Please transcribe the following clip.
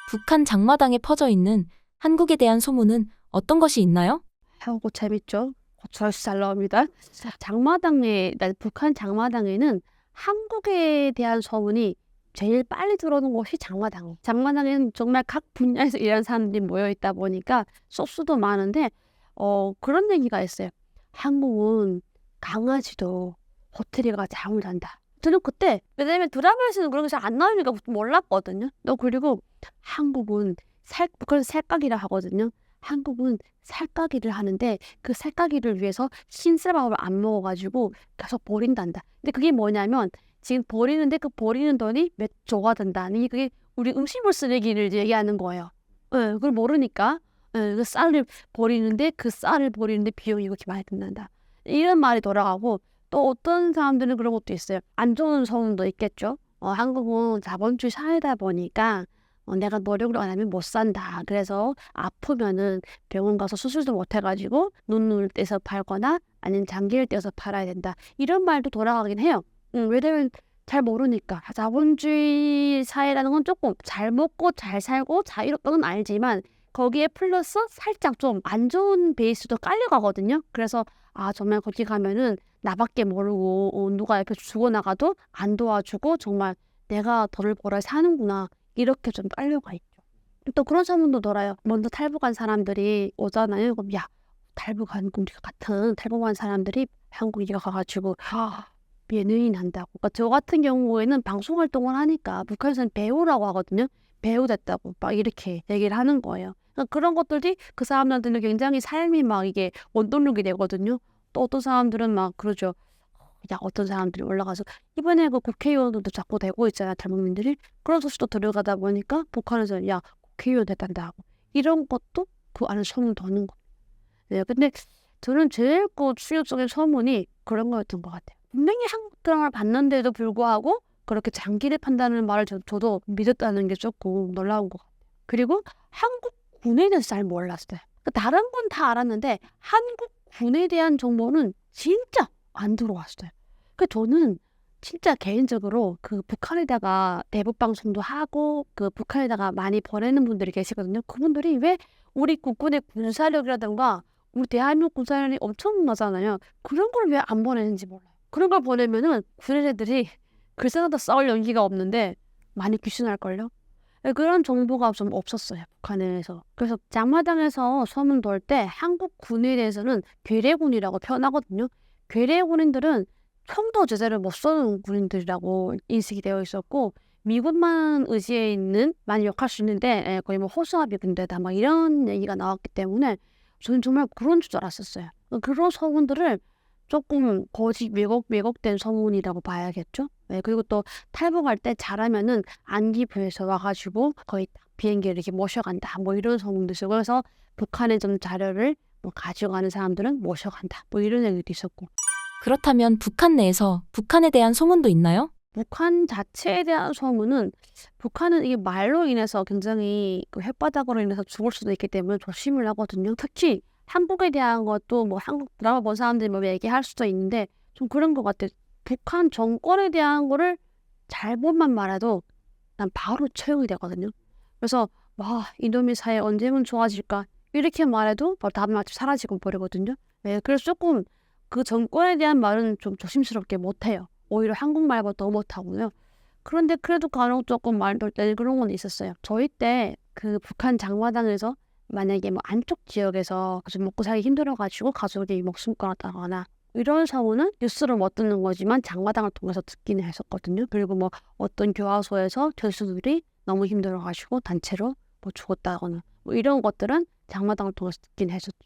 북한 장마당에 퍼져 있는 한국에 대한 소문은 어떤 것이 있나요? 하고 재밌죠? 고철 잘 나옵니다. 북한 장마당에는 한국에 대한 소문이 제일 빨리 들어오는 곳이 장마당이에요. 장마당에는 정말 각 분야에서 일하는 사람들이 모여 있다 보니까 소스도 많은데 그런 얘기가 있어요. 한국은 강아지도 호텔에 가 잠을 잔다. 저는 그때 왜냐면 드라마에서는 그런 게 잘 안 나오니까 몰랐거든요. 또 그리고 한국은 북한은 살각이라 하거든요. 한국은 살까기를 하는데 그 살까기를 위해서 신쌀밥을 안 먹어가지고 계속 버린단다. 근데 그게 뭐냐면 지금 버리는데 그 버리는 돈이 몇 조가 든다니 그게 우리 음식물 쓰레기를 얘기하는 거예요. 예, 그걸 모르니까 그 쌀을 버리는데 그 쌀을 버리는데 비용이 이렇게 많이 든단다. 이런 말이 돌아가고 또 어떤 사람들은 그런 것도 있어요. 안 좋은 소문도 있겠죠. 한국은 자본주의 사회다 보니까 내가 노력을 안 하면 못 산다. 그래서 아프면은 병원 가서 수술도 못 해가지고 눈을 떼서 팔거나 아니면 장기를 떼서 팔아야 된다. 이런 말도 돌아가긴 해요. 왜냐면 잘 모르니까. 자본주의 사회라는 건 조금 잘 먹고 잘 살고 자유롭다는 알지만 거기에 플러스 살짝 좀 안 좋은 베이스도 깔려가거든요. 그래서 정말 거기 가면은 나밖에 모르고 누가 옆에 죽어나가도 안 도와주고 정말 내가 덜 벌어 사는구나. 이렇게 좀 깔려가 있죠. 또 그런 소문도 돌아요. 먼저 탈북한 사람들이 오잖아요. 그럼 야, 탈북한 우리 같은 탈북한 사람들이 한국에 가가지고 예능인 한다고. 그러니까 저 같은 경우에는 방송 활동을 하니까 북한에서는 배우라고 하거든요. 배우 됐다고 막 이렇게 얘기를 하는 거예요. 그러니까 그런 것들이 그 사람들한테는 굉장히 삶이 막 이게 원동력이 되거든요. 또 어떤 사람들은 막 그러죠. 야, 어떤 사람들이 올라가서 이번에 그 국회의원들도 자꾸 되고 있잖아요. 탈북민들이. 그런 소식도 들어가다 보니까 북한에서 야, 국회의원 됐단다 하고 이런 것도 그 안에 소문 도는 거예요. 네, 근데 저는 제일 그 충격적인 소문이 그런 거였던 것 같아요. 분명히 한국 드라마를 봤는데도 불구하고 그렇게 장기를 판다는 말을 저도 믿었다는 게 조금 놀라운 것 같아요. 그리고 한국 군에 대해서 잘 몰랐어요. 다른 건 다 알았는데 한국 군에 대한 정보는 진짜 안 들어왔어요. 저는 진짜 개인적으로 그 북한에다가 내부 방송도 하고 그 북한에다가 많이 보내는 분들이 계시거든요. 그분들이 왜 우리 국군의 군사력이라든가 우리 대한민국 군사력이 엄청나잖아요. 그런 걸 왜 안 보내는지 몰라요. 그런 걸 보내면은 군인들이 글쎄나다 싸울 용기가 없는데 많이 귀순할걸요. 그런 정보가 좀 없었어요. 북한에서. 그래서 장마당에서 소문 돌 때 한국 군에 대해서는 괴뢰군이라고 표현하거든요. 괴뢰군인들은 총도 제대로 못 쏘는 군인들이라고 인식이 되어 있었고 미군만 의지해 있는 많이 욕할 수 있는데 거의 뭐 호수아비 군대다 막 이런 얘기가 나왔기 때문에 저는 정말 그런 줄 알았었어요. 그런 소문들을 조금 거짓 왜곡된 소문이라고 봐야겠죠. 그리고 또 탈북할 때 잘하면은 안기부에서 와가지고 거의 비행기를 이렇게 모셔간다 뭐 이런 소문도 있어요. 그래서 북한에 좀 자료를 뭐 가져가는 사람들은 모셔간다 뭐 이런 얘기도 있었고. 그렇다면 북한 내에서 북한에 대한 소문도 있나요? 북한 자체에 대한 소문은 북한은 이게 말로 인해서 굉장히 그 혓바닥으로 인해서 죽을 수도 있기 때문에 조심을 하거든요. 특히 한국에 대한 것도 뭐 한국 드라마 본 사람들이 뭐 얘기할 수도 있는데 좀 그런 것 같아요. 북한 정권에 대한 거를 잘못만 말해도 난 바로 처형이 되거든요. 그래서 와, 이놈의 사회 언제면 좋아질까 이렇게 말해도 바로 다음날 사라지고 버리거든요. 그래서 조금 그 정권에 대한 말은 좀 조심스럽게 못해요. 오히려 한국말보다 더 못하고요. 그런데 그래도 간혹 조금 말들 때 그런 건 있었어요. 저희 때 그 북한 장마당에서 만약에 뭐 안쪽 지역에서 좀 먹고 살기 힘들어가지고 가족이 목숨 끊었다거나 이런 사고는 뉴스로 못 듣는 거지만 장마당을 통해서 듣기는 했었거든요. 그리고 뭐 어떤 교화소에서 교수들이 너무 힘들어가지고 단체로 뭐 죽었다거나 뭐 이런 것들은 장마당을 통해서 듣긴 했었죠.